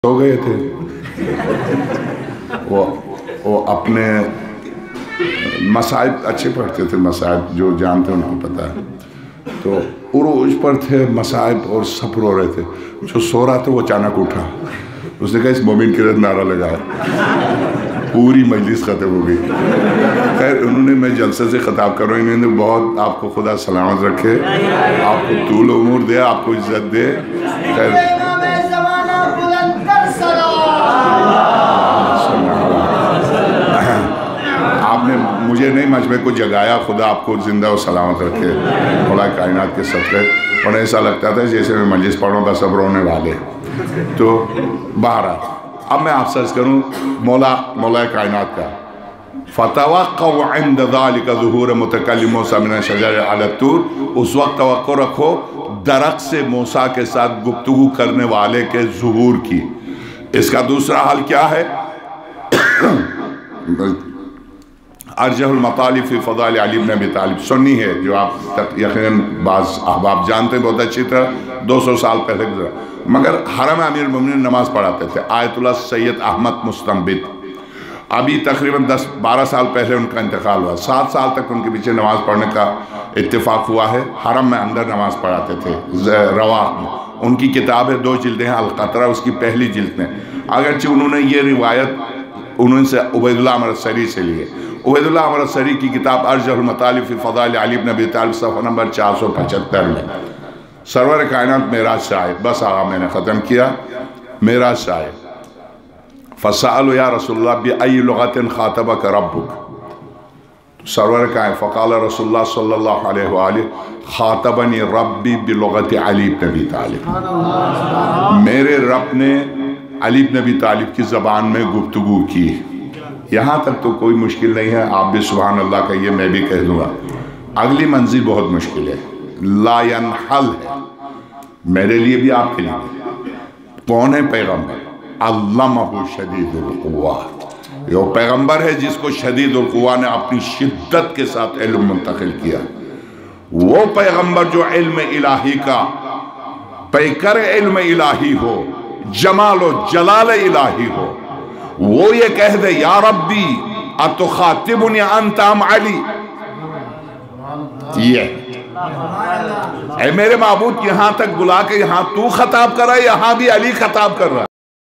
ہو گئے تھے وہ اپنے مصائب اچھے پڑھتے تھے، مصائب جو جانتے ہیں ان کو پتہ ہے، تو عروج پر تھے مصائب اور سب رو رہے تھے۔ جو سو رہا تھا وہ اچانک اٹھا، اس نے کہا اس مومن کی رد نعرہ لگایا، پوری مجلس ختم ہو گئی۔ خیر انہوں نے، میں جلسے سے خطاب کر رہا ہوں، انہوں نے بہت آپ کو خدا سلامت رکھے، آپ کو طول عمر دے، آپ کو عزت دے۔ خیر آپ نے مجھے نہیں مجمع کو جگایا، خدا آپ کو زندہ و سلامت رکھے مولا کائنات کے صدقے۔ اور ایسا لگتا تھا جیسے میں مجلس پڑھوں گا سب رونے والے۔ تو بہرحال اب میں آپ سے عرض کروں مولا کائنات کا فَتَوَقَّوْا عِنْدَ ذَلِكَ ظُهُورَ مُتَكَلِّمْ مُوسَى مِنَ الشَّجَرِ عَلَى الطُّورِ، اس وقت توقع رکھو درخت سے موسیٰ کے ساتھ گفتگو کرنے والے کے ظہور کی۔ اس کا دوسرا حال کیا ہے؟ ارجح المطالب فی فضائل علی بن ابی طالب، سنی ہے جو آپ یقیناً بعض احباب جانتے ہیں بہت اچھی طرح، 200 سال پہلے گزرا، مگر حرم امیر المومنین نماز پڑھاتے تھے آیت اللہ سید احمد مستنبط۔ ابھی تقریباً 10-12 سال پہلے ان کا انتقال ہوا، 7 سال تک ان کے پیچھے نماز پڑھنے کا اتفاق ہوا ہے۔ حرم میں اندر نماز پڑھاتے تھے رواح میں۔ ان کی کتاب ہے، 2 جلدیں ہیں، القطرہ اس کی پہلی جلد میں، اگرچہ انہوں نے یہ روایت انہوں سے عبید اللہ عمر السری سے لیے۔ عبید اللہ عمر السری کی کتاب ارجح المطالب فی فضائل علی بن ابی طالب صفحہ نمبر 475 میں سرور کائنات معراج سے آئے، بس آقا میں نے ختم کیا، معراج سے آئے فَسَأَلُوا یا رسول اللہ بِأَيِّ لُغَةٍ خَاطَبَكَ رَبُّكَ، سرور کائنات فقال رسول اللہ صلی اللہ علیہ وآلہ خاطبنی ربی بلغت علی بن ابی طالب، میرے رب نے علی بن ابی طالب کی زبان میں گفتگو کی۔ یہاں تک تو کوئی مشکل نہیں ہے، آپ بھی سبحان اللہ کہیے، میں بھی کہہ دوں گا۔ اگلی منزل بہت مشکل ہے، لا ینحل ہے، میرے لیے بھی آپ کے لیے بھی۔ کون ہے پیغمبر؟ علمہ شدید القوہ، یہ پیغمبر ہے جس کو شدید القوہ نے اپنی شدت کے ساتھ علم منتقل کیا۔ وہ پیغمبر جو علم الہی کا پیکر علم الہی ہو، جمال و جلال الہی ہو، وہ یہ کہہ دے یا ربی اتخاطبنی انت ام علی، یہ اے میرے معبود یہاں تک بلا کے یہاں تو خطاب کر رہا ہے، یہاں بھی علی خطاب کر رہا ہے۔